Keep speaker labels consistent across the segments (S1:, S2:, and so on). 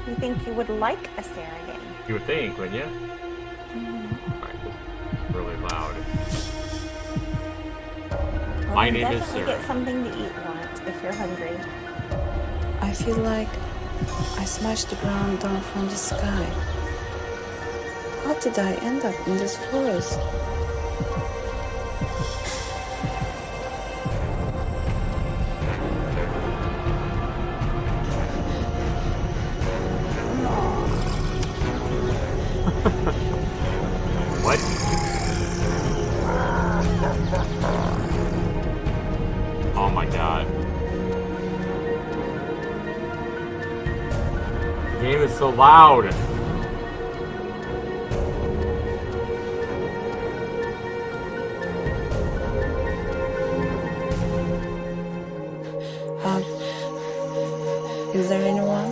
S1: You think you would like a Sarah game?
S2: You would think, wouldn't you? Alright, this is really loud.
S1: Well,
S2: My
S1: then
S2: name is
S1: definitely
S2: Sarah.
S1: get something to eat, Lawrence, if you're hungry.
S3: I feel like I smashed the ground down from the sky. How did I end up in this forest?
S2: What? Oh my god. The game is so loud.
S3: Is there anyone?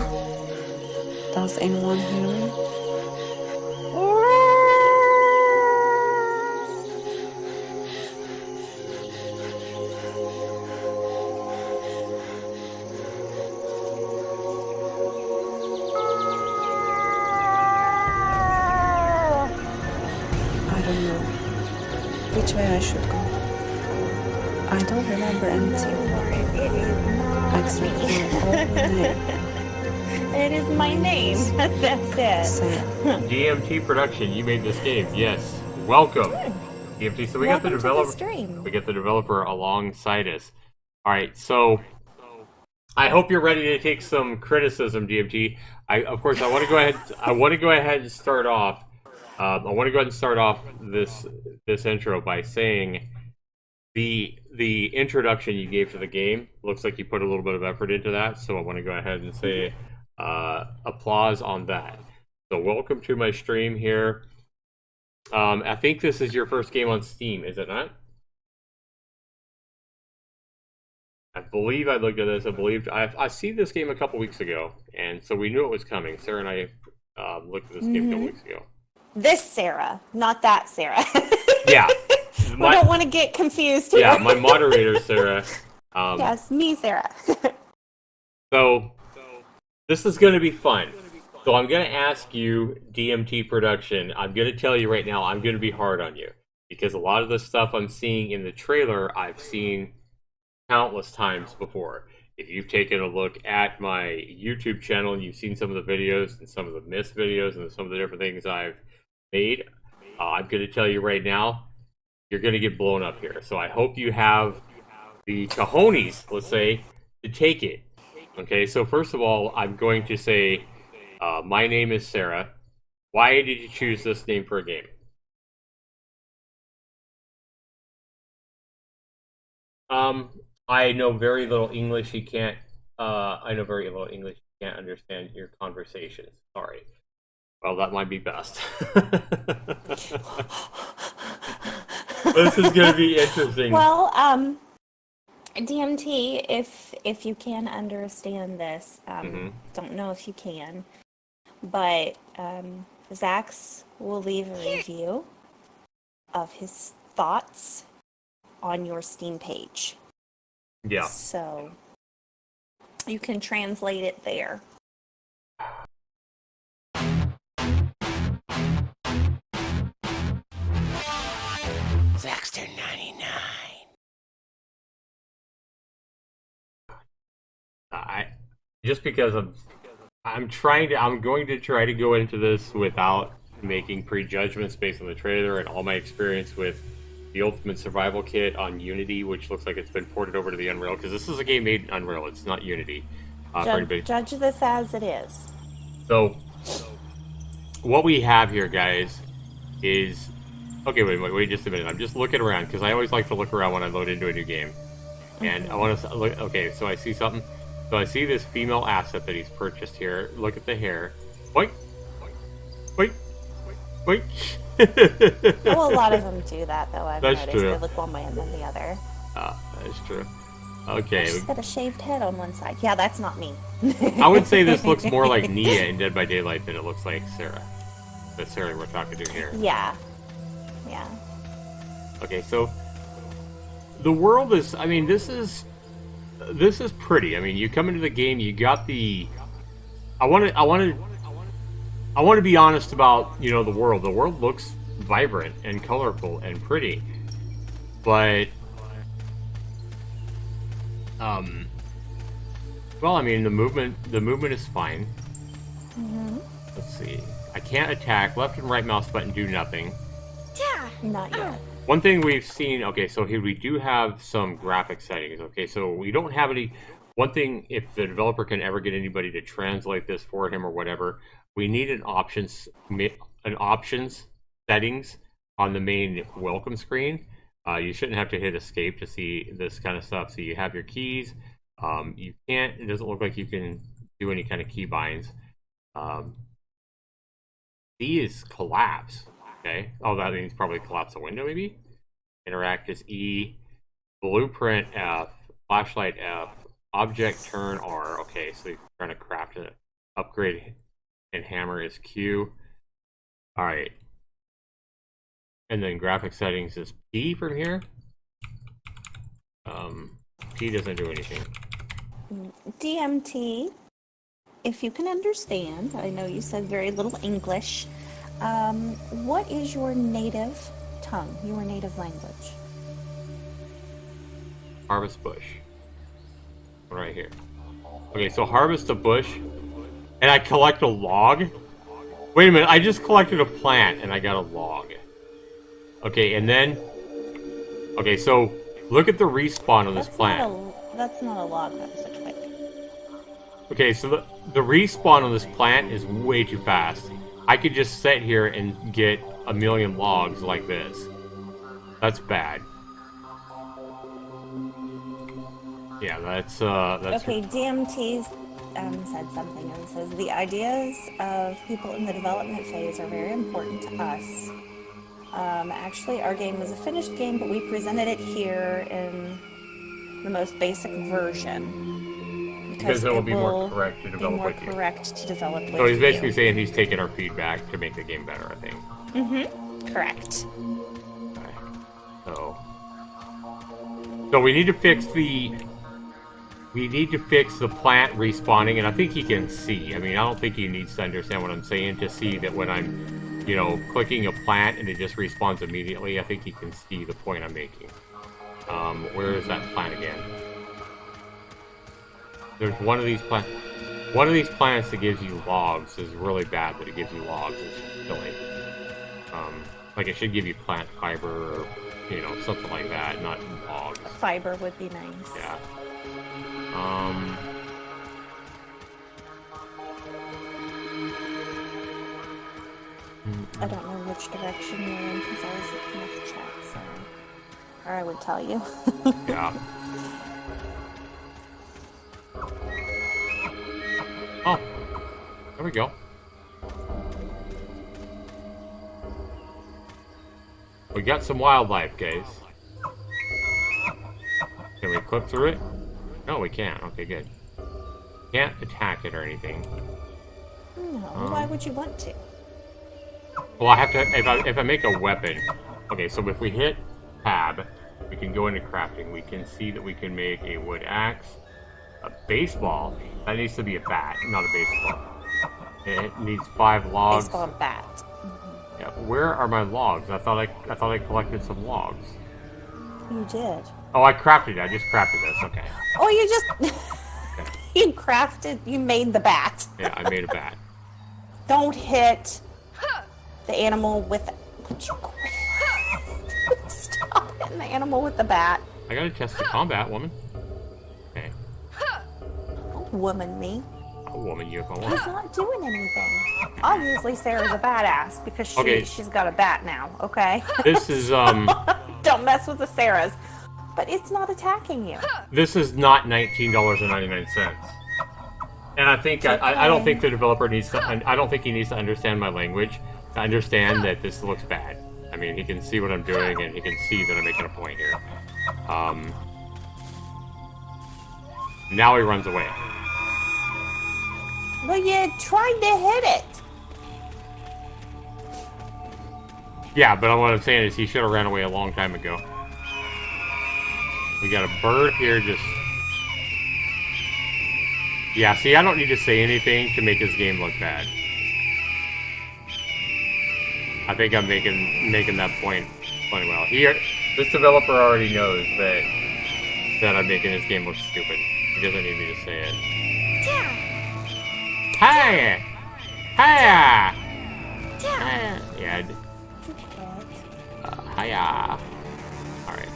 S3: Does anyone hear me? I don't know which way I should go. I don't remember anything
S1: It is not
S3: except
S1: me.
S3: my old name.
S1: It is my name. That's it.
S3: Sarah.
S2: DMT Production, you made this game. Yes. Welcome. DMT. So we got the
S1: Welcome to the
S2: developer.
S1: stream.
S2: We get the developer alongside us. All right. So I hope you're ready to take some criticism, DMT. Of course, I want to go ahead. I want to go ahead and start off. I want to go ahead and start off this intro by saying the introduction you gave to the game looks like you put a little bit of effort into that. So I want to go ahead and say applause on that. So welcome to my stream here. I think this is your first game on Steam, is it not? I believe I looked at this. I see this game a couple weeks ago, and so we knew it was coming. Sarah and I looked at this game a couple weeks ago.
S1: This Sarah, not that Sarah.
S2: Yeah.
S1: We don't want to get confused here.
S2: Yeah, my moderator, Sarah.
S1: Yes, me, Sarah.
S2: So this is going to be fun. So I'm going to ask you, DMT Production, I'm going to tell you right now, I'm going to be hard on you. Because a lot of the stuff I'm seeing in the trailer, I've seen countless times before. If you've taken a look at my YouTube channel and you've seen some of the videos and some of the M.I.S.S videos and some of the different things I've made, I'm going to tell you right now, you're going to get blown up here. So I hope you have the cojones, let's say, to take it. Okay, so first of all, I'm going to say, my name is Sarah. Why did you choose this name for a game? I know very little English. You can't. I know very little English. You can't understand your conversations. Sorry. Well, that might be best. This is going to be interesting.
S1: Well, DMT, if you can understand this, don't know if you can, but Zax will leave a review of his thoughts on your Steam page.
S2: Yeah.
S1: So you can translate it there.
S4: Zaxtor 99.
S2: Just because I'm going to try to go into this without making prejudgments based on the trailer and all my experience with the Ultimate Survival Kit on Unity, which looks like it's been ported over to the Unreal, because this is a game made in Unreal, it's not Unity.
S1: Judge this as it is.
S2: So, what we have here, guys, is... Okay, wait just a minute. I'm just looking around, because I always like to look around when I load into a new game. And I want to look... Okay, so I see something. So I see this female asset that he's purchased here. Look at the hair. Wait.
S1: Well, a lot of them do that, though. I've
S2: That's
S1: noticed
S2: true.
S1: they look one way and then the other.
S2: That's true. Okay.
S1: She's got a shaved head on one side. Yeah, that's not me.
S2: I would say this looks more like Nia in Dead by Daylight than it looks like Sarah. That's Sarah we're talking to here.
S1: Yeah. Yeah.
S2: Okay, so the world is... I mean, this is pretty. I mean, you come into the game, you got the I want to be honest about, you know, the world. The world looks vibrant and colorful and pretty, but well, I mean, the movement is fine. Let's see. I can't attack. Left and right mouse button do nothing.
S1: Not yet.
S2: One thing we've seen, okay, so here we do have some graphic settings. Okay, so we don't have any. One thing, if the developer can ever get anybody to translate this for him or whatever, we need an options settings on the main welcome screen. You shouldn't have to hit escape to see this kind of stuff. So you have your keys. You can't. It doesn't look like you can do any kind of key binds. C is collapse. Okay. Oh, that means probably collapse a window, maybe? Interact is E. Blueprint F. Flashlight F. Object turn R. Okay, so you're trying to craft an upgrade, and hammer is Q. Alright. And then graphic settings is P from here. P doesn't do anything.
S1: DMT, if you can understand, I know you said very little English. What is your native tongue, your native language?
S2: Harvest bush. Right here. Okay, so harvest a bush, and I collect a log? Wait a minute, I just collected a plant, and I got a log. Okay, and then... Okay, so look at the respawn on this plant.
S1: That's not a log, that was a twig.
S2: Okay, so the respawn on this plant is way too fast. I could just sit here and get a million logs like this. That's bad. Yeah, that's
S1: okay, DMT said something, and says the ideas of people in the development phase are very important to us. Actually, our game was a finished game, but we presented it here in the most basic version
S2: because it will be more correct to develop with you.
S1: So
S2: he's basically saying he's taking our feedback to make the game better, I think.
S1: Mm-hmm. Correct.
S2: Okay. So we need to fix the plant respawning, and I think he can see. I mean, I don't think he needs to understand what I'm saying to see that when I'm, you know, clicking a plant and it just respawns immediately. I think he can see the point I'm making. Where is that plant again? There's one of these plants. One of these plants that gives you logs is really bad that it gives you logs. It's silly. Like it should give you plant fiber or, you know, something like that, not logs.
S1: Fiber would be nice.
S2: Yeah.
S1: I don't know which direction you're in because I was looking at the chat, so... Or I would tell you.
S2: Yeah. Oh. There we go. We got some wildlife, guys. Can we clip through it? No, we can't. Okay, good. Can't attack it or anything.
S1: No, why would you want to?
S2: Well, I have to... If I make a weapon... Okay, so if we hit tab, we can go into crafting. We can see that we can make a wood axe, a baseball. That needs to be a bat, not a baseball. It needs 5 logs.
S1: Baseball and bat.
S2: Mm-hmm. Yeah, where are my logs? I thought I collected some logs.
S1: You did.
S2: Oh, I crafted it. I just crafted this. Okay.
S1: Oh, you just... Okay. You made the bat.
S2: Yeah, I made a bat.
S1: Don't hit the animal with... Stop hitting the animal with the bat.
S2: I gotta test the combat, woman. Okay.
S1: Don't woman me.
S2: I'll woman you if I want.
S1: He's not doing anything. Obviously, Sarah's a badass because she's got a bat now, okay?
S2: This is,
S1: Don't mess with the Sarahs. But it's not attacking you.
S2: This is not $19.99. And I think, I don't think the developer needs to, I don't think he needs to understand my language to understand that this looks bad. I mean, he can see what I'm doing and he can see that I'm making a point here. Now he runs away.
S1: Well, you tried to hit it.
S2: Yeah, but what I'm saying is he should have ran away a long time ago. We got a bird here just... Yeah, see, I don't need to say anything to make this game look bad. I think I'm making that point plenty well. This developer already knows that I'm making this game look stupid. He doesn't need me to say it. Hey! Hiya! Yeah. Hiya. Alright.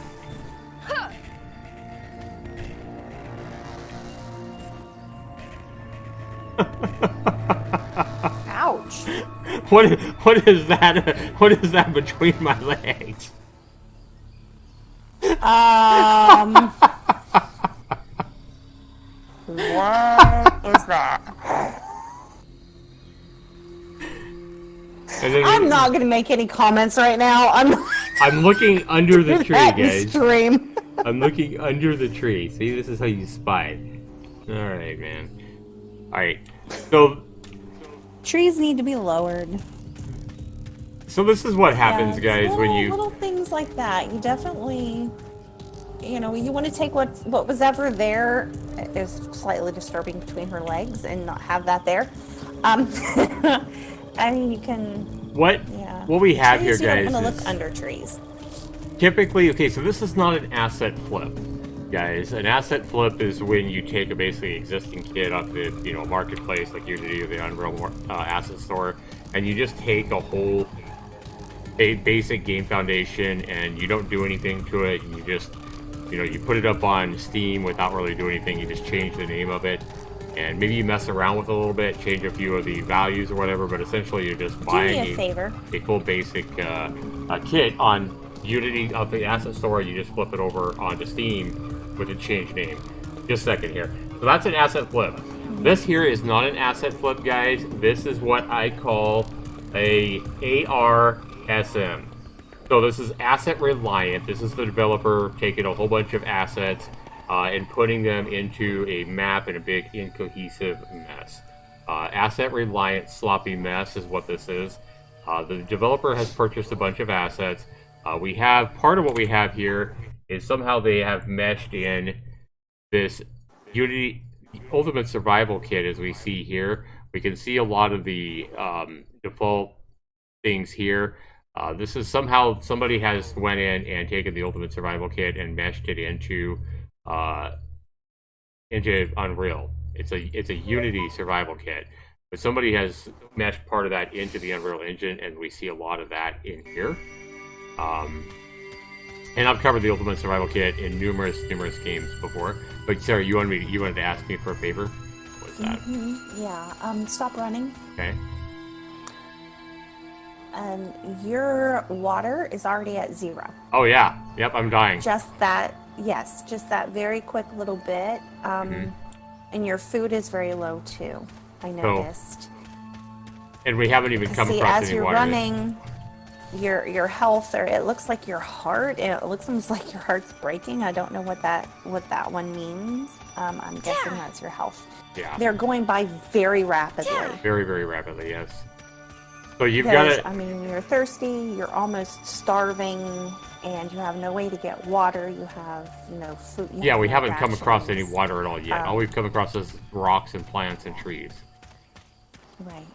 S1: Ouch.
S2: What is that? What is that between my legs?
S1: What is that? I'm not going to make any comments right now.
S2: I'm looking under the tree, guys.
S1: Stream.
S2: I'm looking under the tree. See, this is how you spy. Alright, man. Alright. So
S1: Trees need to be lowered.
S2: So this is what happens,
S1: Yeah,
S2: guys, when you...
S1: little things like that. You definitely, you know, you want to take what was ever there is slightly disturbing between her legs and not have that there. I mean, you can...
S2: What we have
S1: trees,
S2: here, guys,
S1: you don't want to
S2: is
S1: look under trees.
S2: typically... Okay, so this is not an asset flip, guys. An asset flip is when you take a basically existing kit off the, you know, marketplace, like Unity or the Unreal Asset Store, and you just take a whole... a basic game foundation and you don't do anything to it. You just, you know, you put it up on Steam without really doing anything. You just change the name of it and maybe you mess around with it a little bit, change a few of the values or whatever, but essentially you're just buying a full basic kit on Unity of the asset store. You just flip it over onto Steam with a changed name. Just a second here. So that's an asset flip. This here is not an asset flip, guys. This is what I call a AR-SM. So this is asset reliant. This is the developer taking a whole bunch of assets and putting them into a map in a big incohesive mess. Asset reliant sloppy mess is what this is. The developer has purchased a bunch of assets. We have part of what we have here is somehow they have meshed in this Unity Ultimate Survival Kit, as we see here. We can see a lot of the default things here. This is somehow somebody has went in and taken the Ultimate Survival Kit and meshed it into Unreal. It's a Unity Survival Kit, but somebody has meshed part of that into the Unreal Engine, and we see a lot of that in here. And I've covered the Ultimate Survival Kit in numerous games before. But Sarah, you wanted to ask me for a favor. What's that?
S1: Yeah. Stop running.
S2: Okay.
S1: Your water is already at 0.
S2: Oh yeah. Yep. I'm dying.
S1: Just that. Yes. Just that very quick little bit. And your food is very low too. I noticed.
S2: And we haven't even come across any water.
S1: As you're running, your health, or it looks like your heart. It looks almost like your heart's breaking. I don't know what that one means. I'm guessing that's your health.
S2: Yeah.
S1: They're going by very rapidly.
S2: Very, very rapidly. Yes. So you've got to...
S1: I mean, you're thirsty. You're almost starving. And you have no way to get water. You have no food.
S2: Yeah, we haven't come across any water at all yet. All we've come across is rocks and plants and trees.
S1: Right.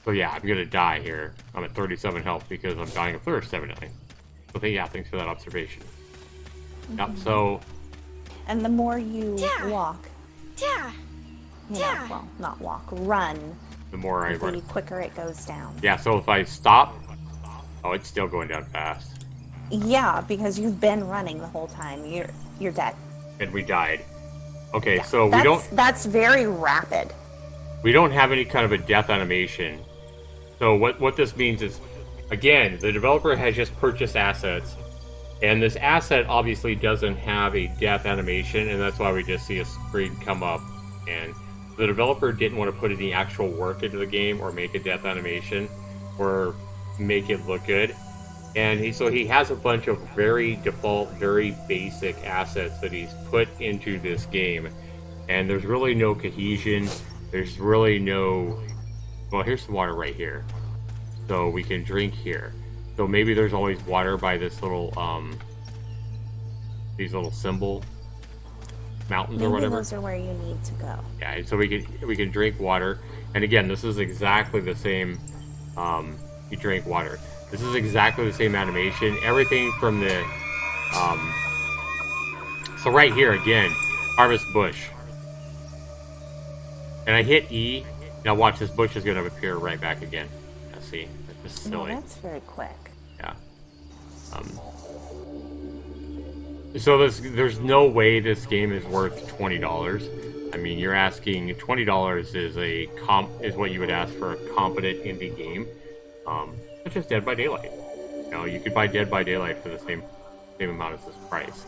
S2: So yeah, I'm gonna die here. I'm at 37 health because I'm dying of thirst evidently. So thanks for that observation. Yep. So.
S1: And the more you walk, well, not walk, run.
S2: The more I run,
S1: the quicker it goes down.
S2: Yeah. So if I stop. Oh, it's still going down fast.
S1: Yeah, because you've been running the whole time. You're dead.
S2: And we died. Okay,
S1: yeah,
S2: so
S1: that's very rapid.
S2: We don't have any kind of a death animation. So what this means is, again, the developer has just purchased assets, and this asset obviously doesn't have a death animation, and that's why we just see a screen come up. And the developer didn't want to put any actual work into the game or make a death animation or make it look good, and so he has a bunch of very default, very basic assets that he's put into this game, and there's really no cohesion. There's really no... Well, here's some water right here, so we can drink here. So maybe there's always water by this little these little symbol. mountains or
S1: Maybe
S2: whatever.
S1: those are where you need to go.
S2: Yeah, so we can drink water. And again, this is exactly the same. You drink water. This is exactly the same animation. Everything from the. So right here again, harvest bush. And I hit E. Now watch, this bush is going to appear right back again. Let's see. That's just
S1: No,
S2: silly.
S1: that's very quick.
S2: Yeah. So there's no way this game is worth $20. I mean, you're asking $20 is what you would ask for a competent indie game, such as Dead by Daylight. You know, you could buy Dead by Daylight for the same amount as this price.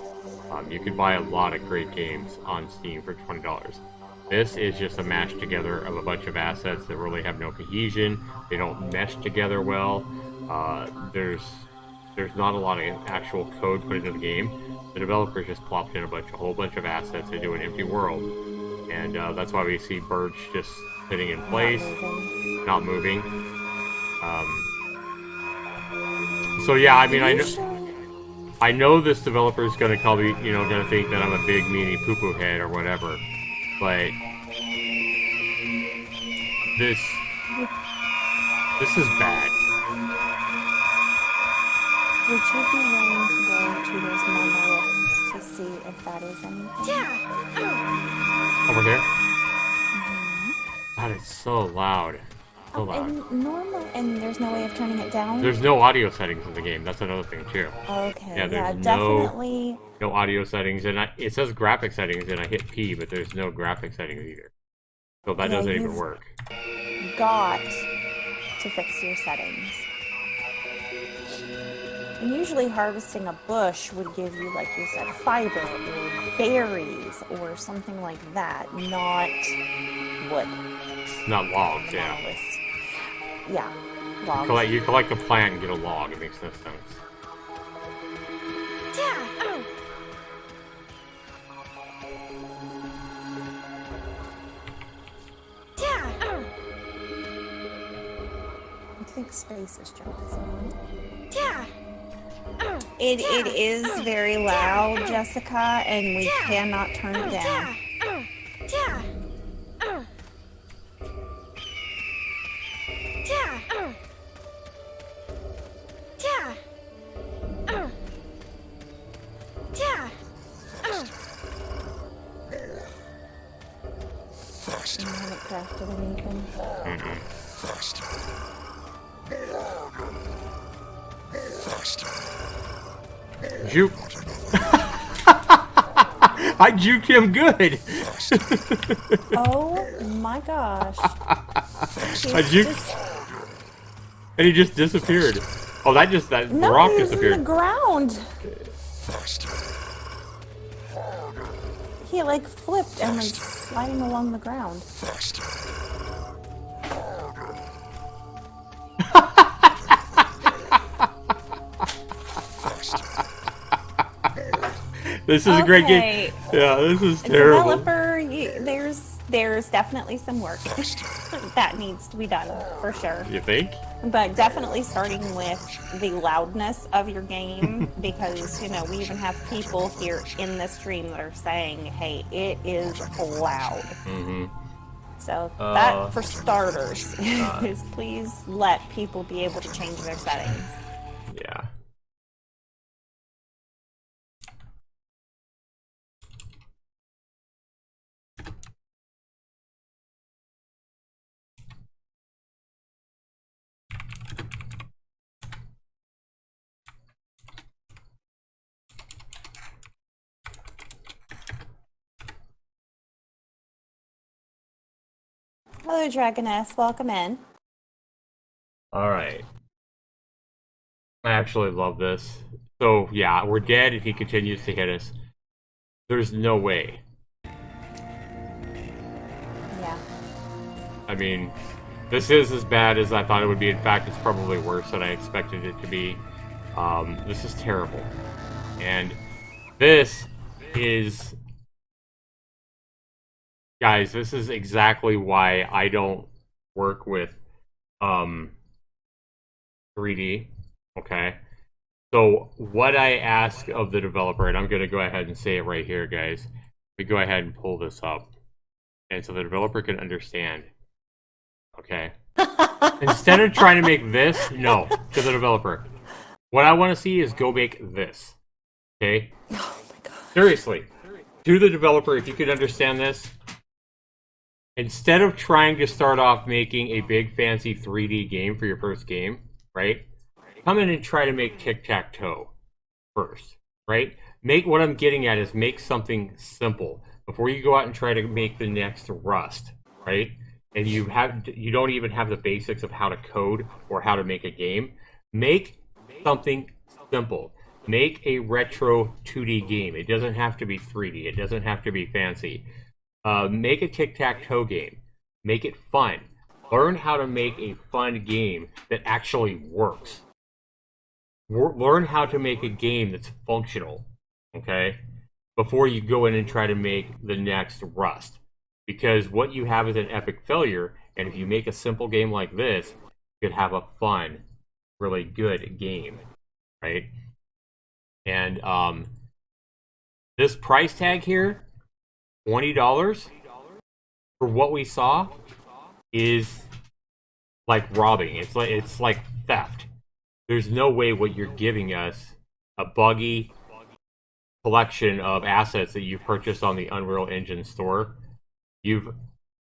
S2: You could buy a lot of great games on Steam for $20. This is just a mash together of a bunch of assets that really have no cohesion. They don't mesh together well. There's not a lot of actual code put into the game. The developers just plopped in a whole bunch of assets into an empty world, and that's why we see Birch just sitting in place, not moving. So yeah, I mean, I know this developer is gonna call me, gonna think that I'm a big meanie poo-poo head or whatever, but this is bad.
S1: Would you be willing to go to those monoliths to see if that is anything?
S2: Over here? God, it's so loud. So loud.
S1: And there's no way of turning it down?
S2: There's no audio settings in the game. That's another thing, too.
S1: Okay,
S2: Yeah, there's
S1: definitely.
S2: No audio settings, and it says graphic settings, and I hit P, but there's no graphic settings either. So that doesn't even work.
S1: Got to fix your settings. And usually harvesting a bush would give you, like you said, fiber or berries or something like that, not wood.
S2: Not logs, yeah.
S1: Yeah, logs.
S2: You collect a plant and get a log. It makes no sense.
S1: I think space is jumping. It is very loud, Jessica, and we cannot turn it down. I haven't crafted anything.
S2: Juke. I juked him good.
S1: Oh my gosh.
S2: I juked. And he just disappeared. Oh, that rock
S1: he was
S2: disappeared.
S1: in the ground. He like flipped and was sliding along the ground.
S2: This is a great game. Yeah, this is terrible.
S1: Developer, there's definitely some work that needs to be done for sure.
S2: You think?
S1: But definitely starting with the loudness of your game, because we even have people here in the stream that are saying, "Hey, it is loud."
S2: Mm-hmm.
S1: So that, for starters, is please let people be able to change their settings.
S2: Yeah.
S1: Hello, Dragoness. Welcome in.
S2: Alright. I actually love this. So, yeah, we're dead if he continues to hit us. There's no way.
S1: Yeah.
S2: I mean, this is as bad as I thought it would be. In fact, it's probably worse than I expected it to be. This is terrible. And this is... Guys, this is exactly why I don't work with 3D, okay? So what I ask of the developer, and I'm going to go ahead and say it right here, guys. We go ahead and pull this up, and so the developer can understand. Okay. Instead of trying to make this, no, to the developer. What I want to see is go make this. Okay?
S1: Oh my god.
S2: Seriously. To the developer, if you could understand this, instead of trying to start off making a big fancy 3D game for your first game, right? Come in and try to make tic-tac-toe first, right? Make what I'm getting at is make something simple before you go out and try to make the next Rust, right? And you don't even have the basics of how to code or how to make a game. Make something simple. Make a retro 2D game. It doesn't have to be 3D. It doesn't have to be fancy. Make a tic-tac-toe game. Make it fun. Learn how to make a fun game that actually works. Learn how to make a game that's functional, okay? Before you go in and try to make the next Rust. Because what you have is an epic failure, and if you make a simple game like this, you could have a fun, really good game, right? And this price tag here, $20 for what we saw, is like robbing. It's like theft. There's no way what you're giving us, a buggy collection of assets that you've purchased on the Unreal Engine store. You've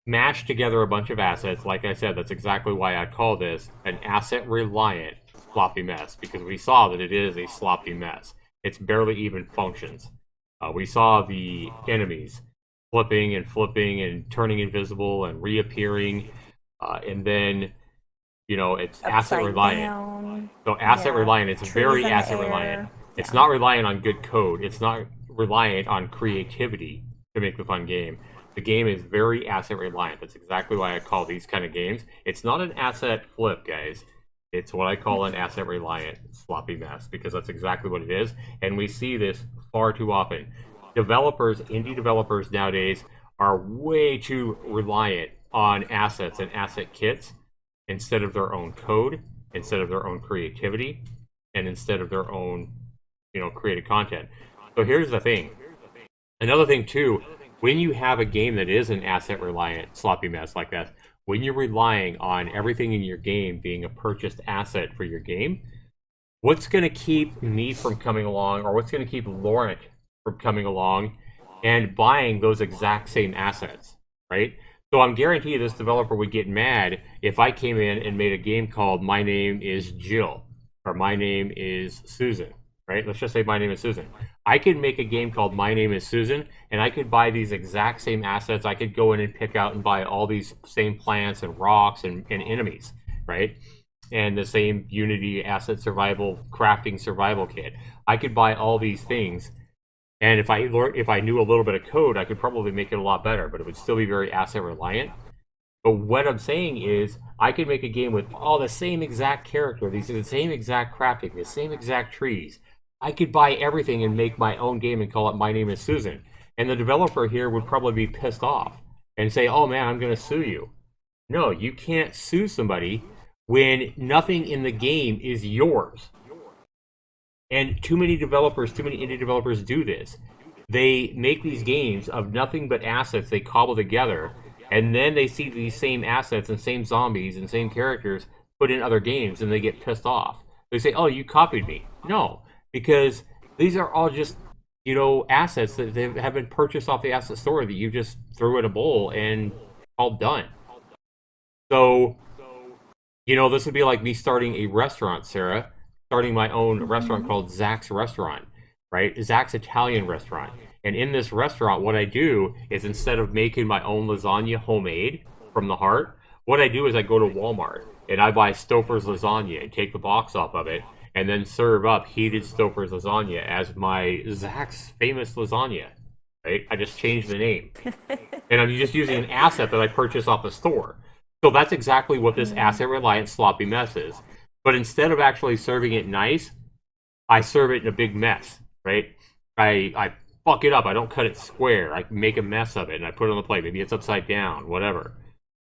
S2: mashed together a bunch of assets. Like I said, that's exactly why I call this an asset-reliant sloppy mess, because we saw that it is a sloppy mess. It's barely even functions. We saw the enemies flipping and turning invisible and reappearing, and then, you know, it's asset-reliant. So asset-reliant, it's very asset-reliant. It's not reliant on good code. It's not reliant on creativity to make the fun game. The game is very asset reliant. That's exactly why I call these kind of games. It's not an asset flip, guys. It's what I call an asset reliant sloppy mess, because that's exactly what it is. And we see this far too often. Indie developers nowadays are way too reliant on assets and asset kits instead of their own code, instead of their own creativity, and instead of their own, created content. So here's the thing. Another thing too, when you have a game that is an asset-reliant sloppy mess like that, when you're relying on everything in your game being a purchased asset for your game, what's going to keep me from coming along, or what's going to keep Laurent from coming along and buying those exact same assets, right? So I'm guaranteed this developer would get mad if I came in and made a game called My Name is Jill, or My Name is Susan, right? Let's just say My Name is Susan. I could make a game called My Name is Susan, and I could buy these exact same assets. I could go in and pick out and buy all these same plants and rocks and enemies, right? And the same Unity asset survival crafting survival kit. I could buy all these things, and if I knew a little bit of code, I could probably make it a lot better, but it would still be very asset reliant. But what I'm saying is, I could make a game with all the same exact character, the same exact crafting, the same exact trees. I could buy everything and make my own game and call it My Name is Susan. And the developer here would probably be pissed off and say, oh man, I'm going to sue you. No, you can't sue somebody when nothing in the game is yours. And too many indie developers do this. They make these games of nothing but assets they cobble together, and then they see these same assets and same zombies and same characters put in other games, and they get pissed off. They say, oh, you copied me. No, because these are all just, assets that have been purchased off the asset store that you just threw in a bowl and all done. So, this would be like me starting a restaurant, Sarah, starting my own restaurant called Zax Restaurant, right? Zax Italian Restaurant. And in this restaurant, what I do is, instead of making my own lasagna homemade from the heart, what I do is I go to Walmart and I buy Stouffer's lasagna and take the box off of it, and then serve up heated Stouffer's lasagna as my Zax famous lasagna, right? I just changed the name. And I'm just using an asset that I purchased off the store. So that's exactly what this asset-reliant sloppy mess is. But instead of actually serving it nice, I serve it in a big mess, right? I fuck it up. I don't cut it square. I make a mess of it, and I put it on the plate. Maybe it's upside down, whatever.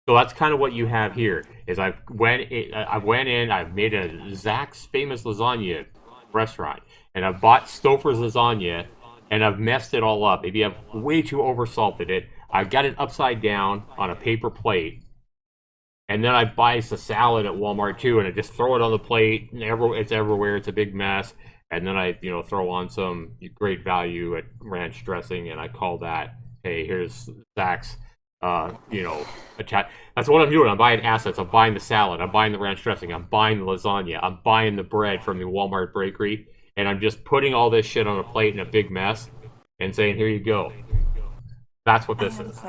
S2: So that's kind of what you have here. Is I went in, I've made a Zax famous lasagna restaurant, and I bought Stouffer's lasagna and I've messed it all up. Maybe I've way too oversalted it. I've got it upside down on a paper plate, and then I buy the salad at Walmart too, and I just throw it on the plate, and it's everywhere. It's a big mess. And then I, throw on some great value at ranch dressing, and I call that, hey, here's Zach's, attack. That's what I'm doing. I'm buying assets. I'm buying the salad. I'm buying the ranch dressing. I'm buying the lasagna. I'm buying the bread from the Walmart bakery, and I'm just putting all this shit on a plate in a big mess, and saying, here you go. That's what this is.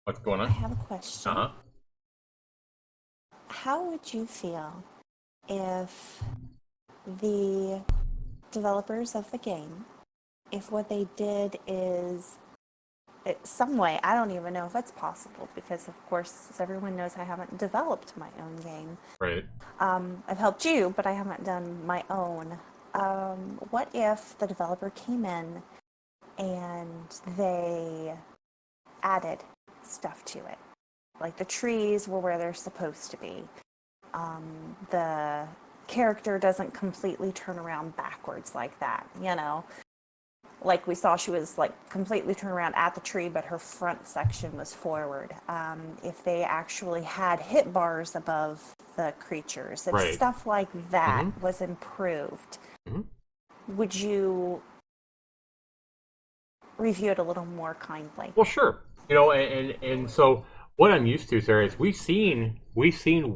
S2: What's going on?
S1: I have a question.
S2: Uh-huh.
S1: How would you feel if the developers of the game, if what they did is some way, I don't even know if it's possible because, of course, as everyone knows, I haven't developed my own game.
S2: Right.
S1: I've helped you, but I haven't done my own. What if the developer came in and they added stuff to it? Like the trees were where they're supposed to be. The character doesn't completely turn around backwards like that, Like we saw, she was like completely turned around at the tree, but her front section was forward. If they actually had hit bars above the creatures, if
S2: Right.
S1: stuff like that was improved, would you review it a little more kindly?
S2: Well, sure. And so what I'm used to, Sarah, is we've seen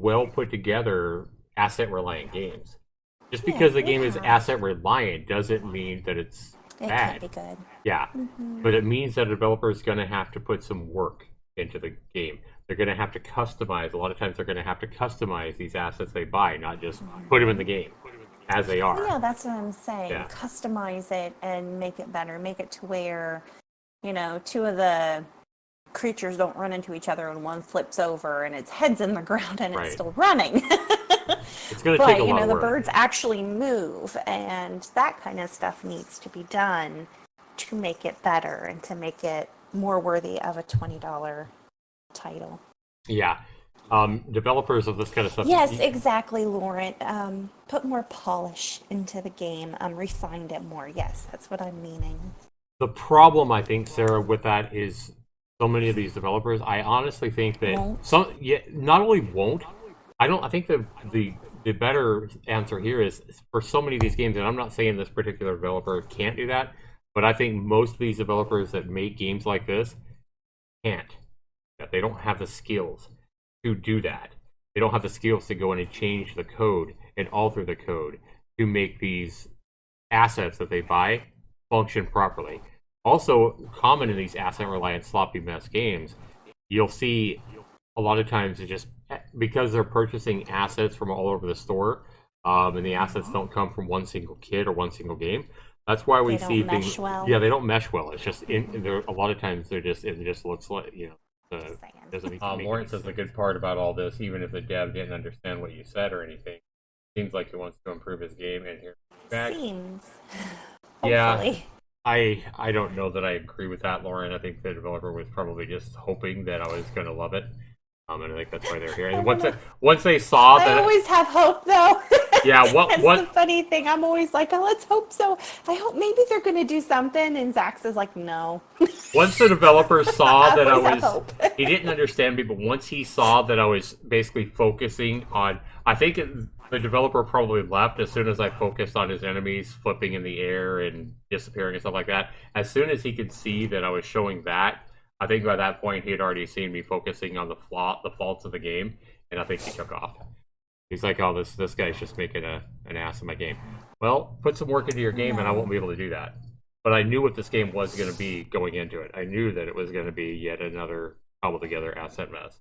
S2: well put together asset reliant games. Just because the game is asset reliant doesn't mean that it's
S1: It
S2: bad.
S1: can't be good.
S2: Yeah, but it means that a developer is going to have to put some work into the game. They're going to have to customize. A lot of times, they're going to have to customize these assets they buy, not just put them in the game as they are.
S1: Yeah, that's what I'm saying.
S2: Yeah.
S1: Customize it and make it better. Make it to where, two of the creatures don't run into each other and one flips over and its head's in the ground and
S2: Right.
S1: it's still running.
S2: It's going to take a lot of
S1: the
S2: work.
S1: birds actually move, and that kind of stuff needs to be done to make it better and to make it more worthy of a $20 title.
S2: Yeah. Developers of this kind of stuff.
S1: Yes, exactly, Lauren. Put more polish into the game. Refined it more. Yes, that's what I'm meaning.
S2: The problem, I think, Sarah, with that is so many of these developers. I honestly think that not only won't. I think the better answer here is for so many of these games, and I'm not saying this particular developer can't do that, but I think most of these developers that make games like this can't. They don't have the skills to do that. They don't have the skills to go in and change the code and alter the code to make these assets that they buy function properly. Also, common in these asset-reliant sloppy mess games, you'll see a lot of times it's just because they're purchasing assets from all over the store, and the assets don't come from one single kit or one single game. That's why we see things.
S1: Well.
S2: Yeah, they don't mesh well. It's just a lot of times it just looks like doesn't. Lawrence says the good part about all this, even if the dev didn't understand what you said or anything, seems like he wants to improve his game and here.
S1: Seems.
S2: Yeah.
S1: Hopefully.
S2: I don't know that I agree with that, Lauren. I think the developer was probably just hoping that I was going to love it. And I think that's why they're here. And once they saw that,
S1: I always have hope, though.
S2: Yeah,
S1: that's the funny thing. I'm always like, oh, let's hope so. I hope maybe they're going to do something. And Zax is like, no.
S2: Once the developer saw that he didn't understand me, but once he saw that I was basically focusing on, I think the developer probably left as soon as I focused on his enemies flipping in the air and disappearing and stuff like that. As soon as he could see that I was showing that, I think by that point he had already seen me focusing on the faults of the game, and I think he took off. He's like, "Oh, this guy's just making an ass of my game." Well, put some work into your game, and I won't be able to do that. But I knew what this game was going to be going into it. I knew that it was going to be yet another cobbled together asset mess.